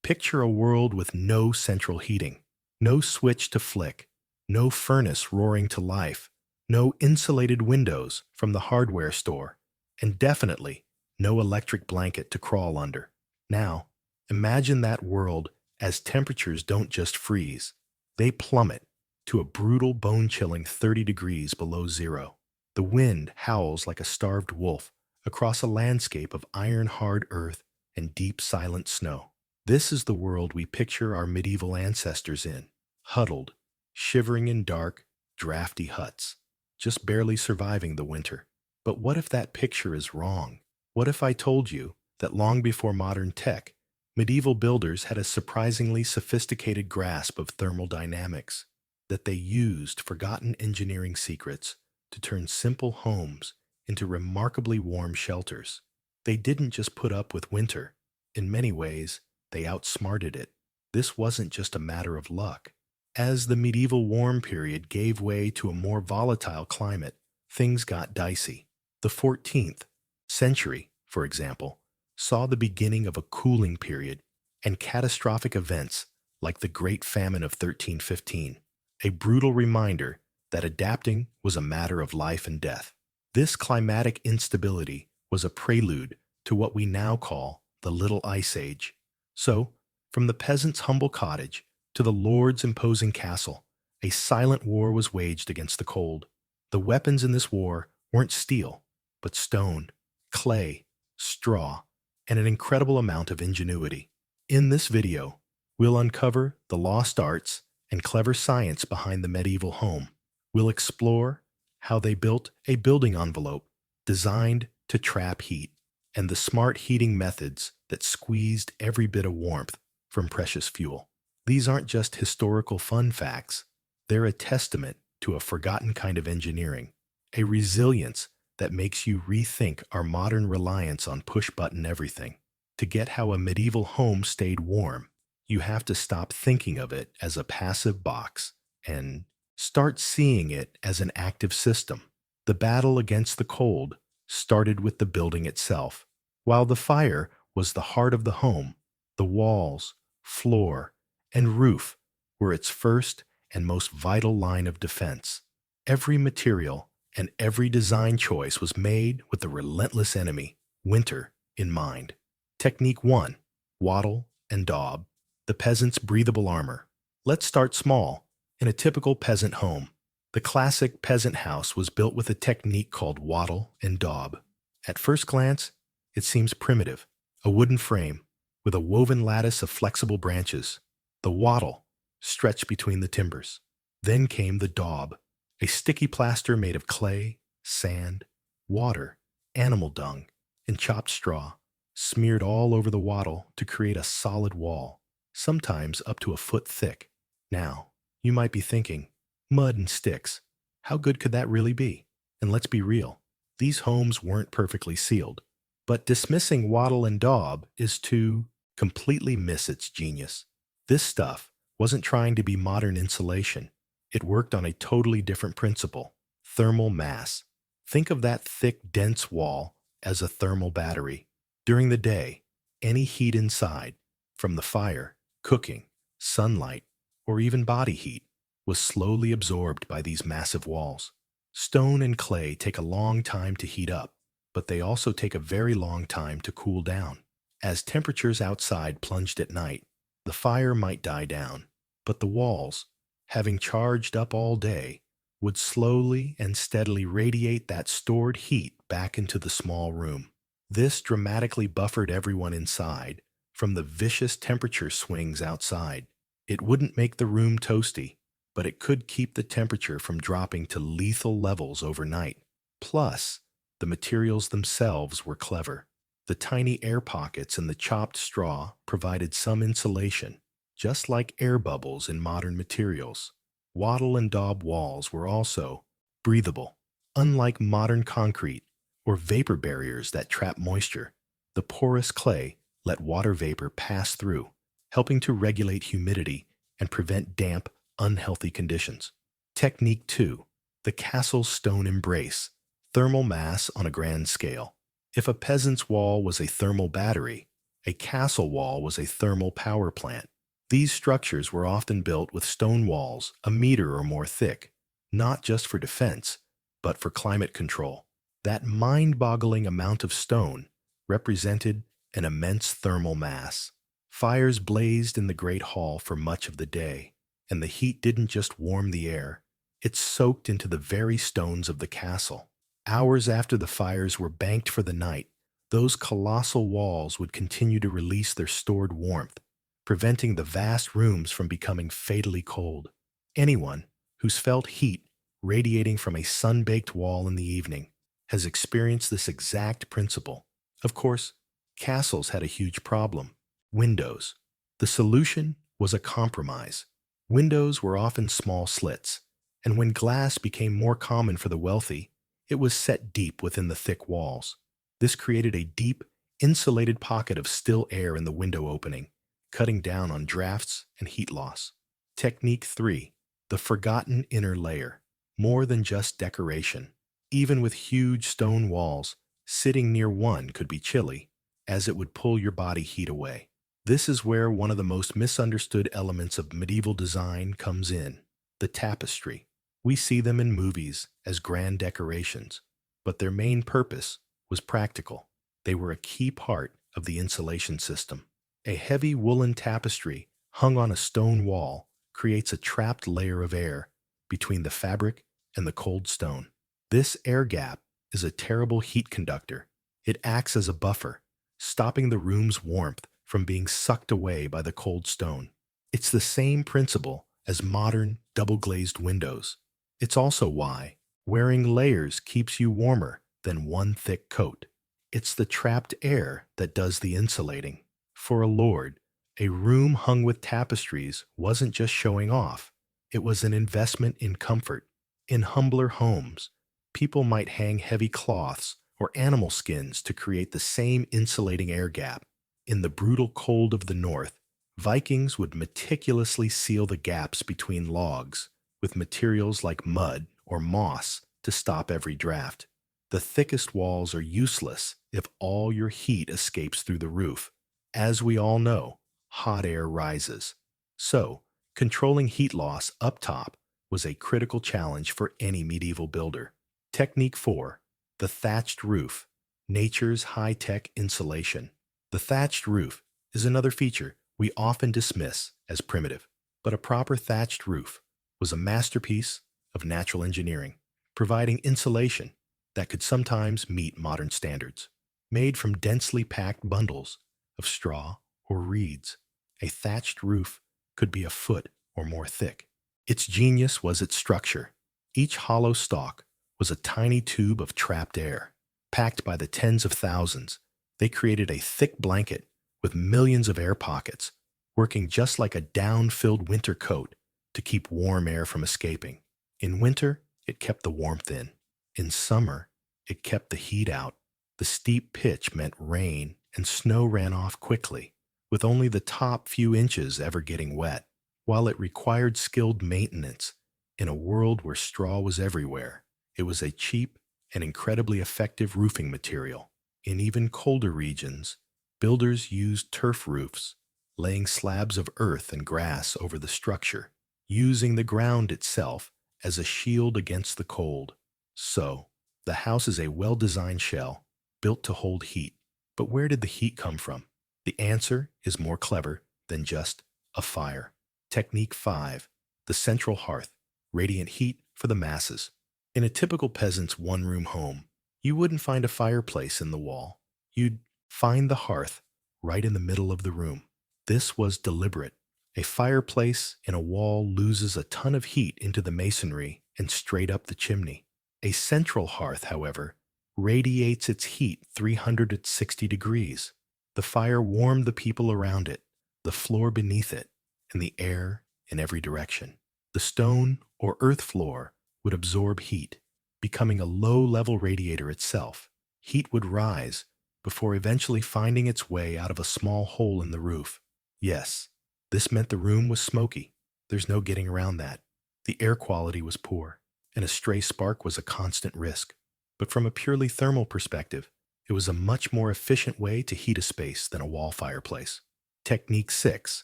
Picture a world with no central heating, no switch to flick, no furnace roaring to life, no insulated windows from the hardware store, and definitely no electric blanket to crawl under. Now, imagine that world as temperatures don't just freeze, they plummet to a brutal, bone-chilling 30 degrees below zero. The wind howls like a starved wolf across a landscape of iron-hard earth and deep, silent snow. This is the world we picture our medieval ancestors in, huddled, shivering in dark, drafty huts, just barely surviving the winter. But what if that picture is wrong? What if I told you that long before modern tech, medieval builders had a surprisingly sophisticated grasp of thermal dynamics, that they used forgotten engineering secrets to turn simple homes into remarkably warm shelters? They didn't just put up with winter. In many ways, they outsmarted it. This wasn't just a matter of luck. As the medieval warm period gave way to a more volatile climate, things got dicey. The 14th century, for example, saw the beginning of a cooling period and catastrophic events like the Great Famine of 1315, a brutal reminder that adapting was a matter of life and death. This climatic instability was a prelude to what we now call the Little Ice Age. So, from the peasant's humble cottage to the lord's imposing castle, a silent war was waged against the cold. The weapons in this war weren't steel, but stone, clay, straw, and an incredible amount of ingenuity. In this video, we'll uncover the lost arts and clever science behind the medieval home. We'll explore how they built a building envelope designed to trap heat, and the smart heating methods that squeezed every bit of warmth from precious fuel. These aren't just historical fun facts, they're a testament to a forgotten kind of engineering, a resilience that makes you rethink our modern reliance on push-button everything. To get how a medieval home stayed warm, you have to stop thinking of it as a passive box and start seeing it as an active system. The battle against the cold started with the building itself. While the fire was the heart of the home, the walls, floor, and roof were its first and most vital line of defense. Every material and every design choice was made with the relentless enemy, winter, in mind. Technique 1. Wattle and daub, the peasant's breathable armor. Let's start small. In a typical peasant home, the classic peasant house was built with a technique called wattle and daub. At first glance, it seems primitive, a wooden frame with a woven lattice of flexible branches. The wattle stretched between the timbers. Then came the daub, a sticky plaster made of clay, sand, water, animal dung, and chopped straw, smeared all over the wattle to create a solid wall, sometimes up to a foot thick. Now, you might be thinking, mud and sticks, how good could that really be? And let's be real, these homes weren't perfectly sealed. But dismissing wattle and daub is to completely miss its genius. This stuff wasn't trying to be modern insulation. It worked on a totally different principle, thermal mass. Think of that thick, dense wall as a thermal battery. During the day, any heat inside, from the fire, cooking, sunlight, or even body heat, was slowly absorbed by these massive walls. Stone and clay take a long time to heat up, but they also take a very long time to cool down. As temperatures outside plunged at night, the fire might die down, but the walls, having charged up all day, would slowly and steadily radiate that stored heat back into the small room. This dramatically buffered everyone inside from the vicious temperature swings outside. It wouldn't make the room toasty, but it could keep the temperature from dropping to lethal levels overnight. Plus, the materials themselves were clever. The tiny air pockets in the chopped straw provided some insulation, just like air bubbles in modern materials. Wattle and daub walls were also breathable. Unlike modern concrete or vapor barriers that trap moisture, the porous clay let water vapor pass through, helping to regulate humidity and prevent damp, unhealthy conditions. Technique 2. The castle's stone embrace, thermal mass on a grand scale. If a peasant's wall was a thermal battery, A castle wall was a thermal power plant. These structures were often built with stone walls a meter or more thick, not just for defense, but for climate control. That mind-boggling amount of stone represented an immense thermal mass. Fires blazed in the Great Hall for much of the day, and the heat didn't just warm the air, it soaked into the very stones of the castle. Hours after the fires were banked for the night, those colossal walls would continue to release their stored warmth, preventing the vast rooms from becoming fatally cold. Anyone who's felt heat radiating from a sun-baked wall in the evening has experienced this exact principle. Of course, castles had a huge problem: windows. The solution was a compromise. Windows were often small slits, and when glass became more common for the wealthy, it was set deep within the thick walls. This created a deep, insulated pocket of still air in the window opening, cutting down on drafts and heat loss. Technique 3. The forgotten inner layer. More than just decoration. Even with huge stone walls, sitting near one could be chilly, as it would pull your body heat away. This is where one of the most misunderstood elements of medieval design comes in: the tapestry. We see them in movies as grand decorations, but their main purpose was practical. They were a key part of the insulation system. A heavy woolen tapestry hung on a stone wall creates a trapped layer of air between the fabric and the cold stone. This air gap is a terrible heat conductor. It acts as a buffer, stopping the room's warmth from being sucked away by the cold stone. It's the same principle as modern double-glazed windows. It's also why wearing layers keeps you warmer than one thick coat. It's the trapped air that does the insulating. For a lord, a room hung with tapestries wasn't just showing off. It was an investment in comfort. In humbler homes, people might hang heavy cloths or animal skins to create the same insulating air gap. In the brutal cold of the north, Vikings would meticulously seal the gaps between logs with materials like mud or moss to stop every draft. The thickest walls are useless if all your heat escapes through the roof. As we all know, hot air rises. So, controlling heat loss up top was a critical challenge for any medieval builder. Technique 4. The thatched roof. Nature's high-tech insulation. The thatched roof is another feature we often dismiss as primitive, but a proper thatched roof was a masterpiece of natural engineering, providing insulation that could sometimes meet modern standards. Made from densely packed bundles of straw or reeds, a thatched roof could be a foot or more thick. Its genius was its structure. Each hollow stalk was a tiny tube of trapped air. Packed by the tens of thousands, they created a thick blanket with millions of air pockets, working just like a down-filled winter coat to keep warm air from escaping. In winter, it kept the warmth in. In summer, it kept the heat out. The steep pitch meant rain and snow ran off quickly, with only the top few inches ever getting wet. While it required skilled maintenance, in a world where straw was everywhere, it was a cheap and incredibly effective roofing material. In even colder regions, builders used turf roofs, laying slabs of earth and grass over the structure, using the ground itself as a shield against the cold. So, the house is a well-designed shell, built to hold heat. But where did the heat come from? The answer is more clever than just a fire. Technique 5. The central hearth. Radiant heat for the masses. In a typical peasant's one-room home, you wouldn't find a fireplace in the wall. You'd find the hearth right in the middle of the room. This was deliberate. A fireplace in a wall loses a ton of heat into the masonry and straight up the chimney. A central hearth, however, radiates its heat 360 degrees. The fire warmed the people around it, the floor beneath it, and the air in every direction. The stone or earth floor would absorb heat, becoming a low-level radiator itself. Heat would rise before eventually finding its way out of a small hole in the roof. Yes, this meant the room was smoky. There's no getting around that. The air quality was poor, and a stray spark was a constant risk. But from a purely thermal perspective, It was a much more efficient way to heat a space than a wall fireplace. Technique 6.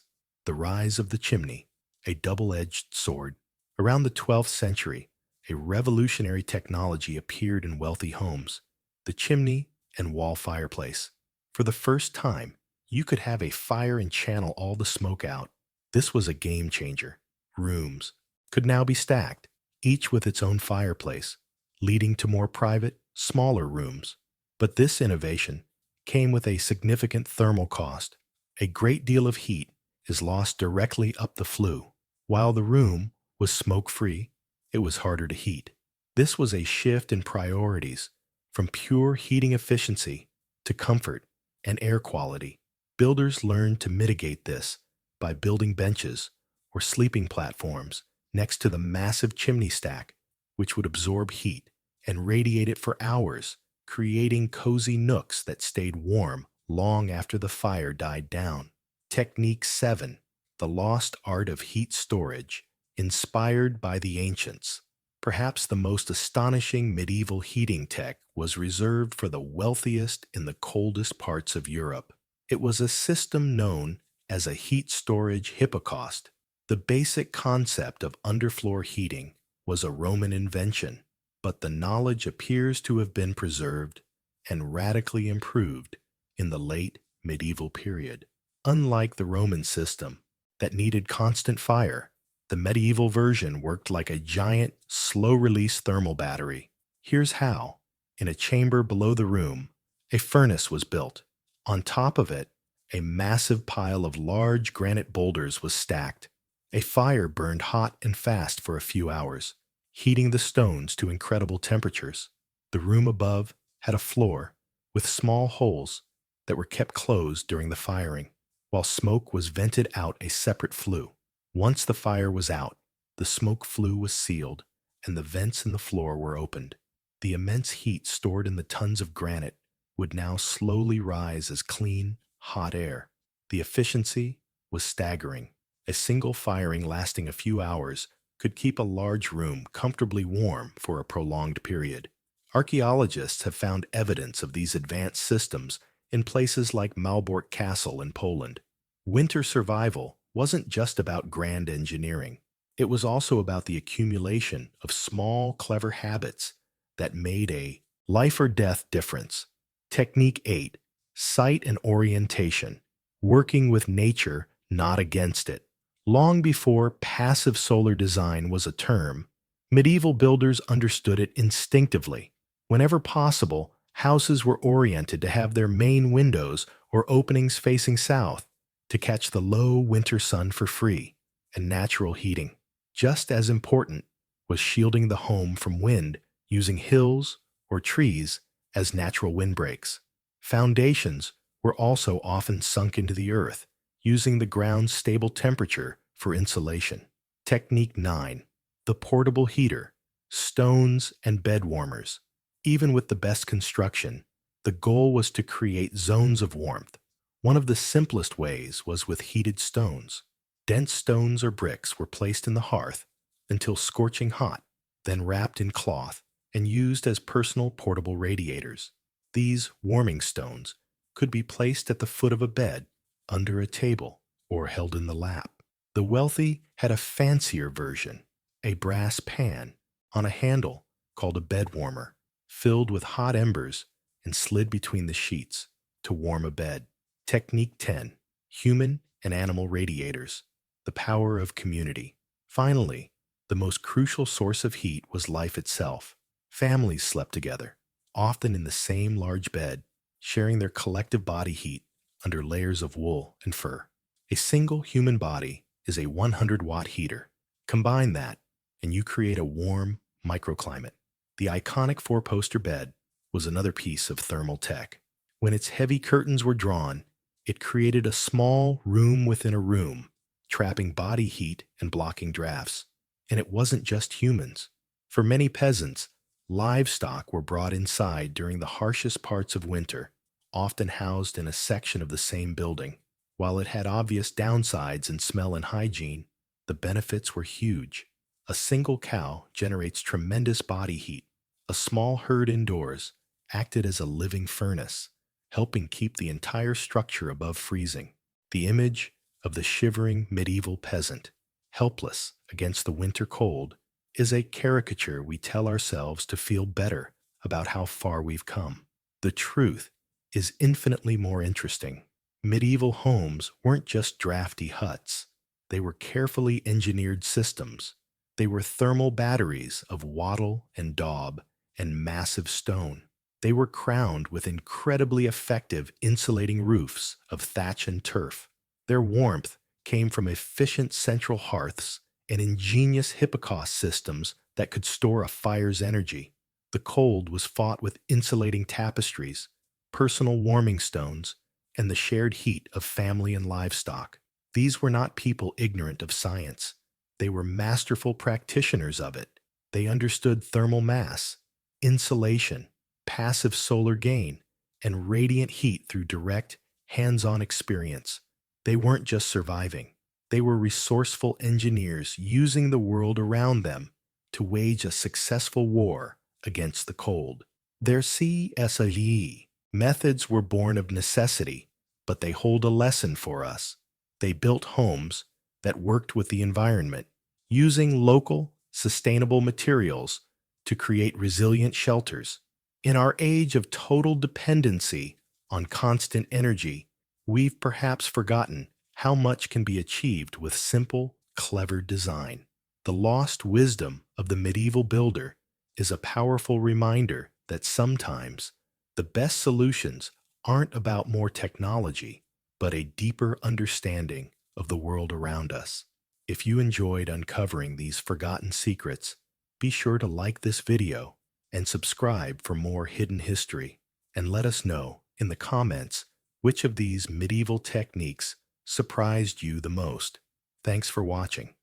The rise of the chimney, a double-edged sword. Around the 12th century, a revolutionary technology appeared in wealthy homes, the chimney and wall fireplace. For the first time, you could have a fire and channel all the smoke out. This was a game changer. Rooms could now be stacked, each with its own fireplace, leading to more private, smaller rooms. But this innovation came with a significant thermal cost. A great deal of heat is lost directly up the flue. While the room was smoke-free, it was harder to heat. This was a shift in priorities from pure heating efficiency to comfort and air quality. Builders learned to mitigate this by building benches or sleeping platforms next to the massive chimney stack, which would absorb heat and radiate it for hours, creating cozy nooks that stayed warm long after the fire died down. Technique 7. The lost art of heat storage, inspired by the ancients. Perhaps the most astonishing medieval heating tech was reserved for the wealthiest in the coldest parts of Europe. It was a system known as a heat storage hypocaust. The basic concept of underfloor heating was a Roman invention, but the knowledge appears to have been preserved and radically improved in the late medieval period. Unlike the Roman system that needed constant fire, the medieval version worked like a giant, slow-release thermal battery. Here's how. In a chamber below the room, a furnace was built. On top of it, a massive pile of large granite boulders was stacked. A fire burned hot and fast for a few hours, heating the stones to incredible temperatures. The room above had a floor with small holes that were kept closed during the firing, while smoke was vented out a separate flue. Once the fire was out, the smoke flue was sealed and the vents in the floor were opened. The immense heat stored in the tons of granite would now slowly rise as clean, hot air. The efficiency was staggering. A single firing lasting a few hours could keep a large room comfortably warm for a prolonged period. Archaeologists have found evidence of these advanced systems in places like Malbork Castle in Poland. Winter survival wasn't just about grand engineering. It was also about the accumulation of small, clever habits that made a life-or-death difference. Technique 8. Sight and orientation. Working with nature, not against it. Long before passive solar design was a term, medieval builders understood it instinctively. Whenever possible, houses were oriented to have their main windows or openings facing south to catch the low winter sun for free and natural heating. Just as important was shielding the home from wind using hills or trees as natural windbreaks. Foundations were also often sunk into the earth, using the ground's stable temperature for insulation. Technique 9. The portable heater, stones and bed warmers. Even with the best construction, the goal was to create zones of warmth. One of the simplest ways was with heated stones. Dense stones or bricks were placed in the hearth until scorching hot, then wrapped in cloth and used as personal portable radiators. These warming stones could be placed at the foot of a bed, under a table, or held in the lap. The wealthy had a fancier version, a brass pan on a handle called a bed warmer, filled with hot embers and slid between the sheets to warm a bed. Technique 10. Human and animal radiators. The power of community. Finally, the most crucial source of heat was life itself. Families slept together, often in the same large bed, sharing their collective body heat under layers of wool and fur. A single human body is a 100-watt heater. Combine that, and you create a warm microclimate. The iconic four-poster bed was another piece of thermal tech. When its heavy curtains were drawn, it created a small room within a room, trapping body heat and blocking drafts. And it wasn't just humans. For many peasants, livestock were brought inside during the harshest parts of winter, often housed in a section of the same building. While it had obvious downsides in smell and hygiene, the benefits were huge. A single cow generates tremendous body heat. A small herd indoors acted as a living furnace, helping keep the entire structure above freezing. The image of the shivering medieval peasant, helpless against the winter cold, is a caricature we tell ourselves to feel better about how far we've come. The truth is infinitely more interesting. Medieval homes weren't just drafty huts. They were carefully engineered systems. They were thermal batteries of wattle and daub and massive stone. They were crowned with incredibly effective insulating roofs of thatch and turf. Their warmth came from efficient central hearths and ingenious hypocaust systems that could store a fire's energy. The cold was fought with insulating tapestries, personal warming stones, and the shared heat of family and livestock. These were not people ignorant of science. They were masterful practitioners of it. They understood thermal mass, insulation, passive solar gain, and radiant heat through direct, hands-on experience. They weren't just surviving. They were resourceful engineers using the world around them to wage a successful war against the cold. Their CSAE methods were born of necessity, but they hold a lesson for us. They built homes that worked with the environment, using local, sustainable materials to create resilient shelters. In our age of total dependency on constant energy, we've perhaps forgotten how much can be achieved with simple, clever design. The lost wisdom of the medieval builder is a powerful reminder that sometimes the best solutions aren't about more technology, but a deeper understanding of the world around us. If you enjoyed uncovering these forgotten secrets, be sure to like this video and subscribe for more hidden history. And let us know in the comments which of these medieval techniques surprised you the most. Thanks for watching.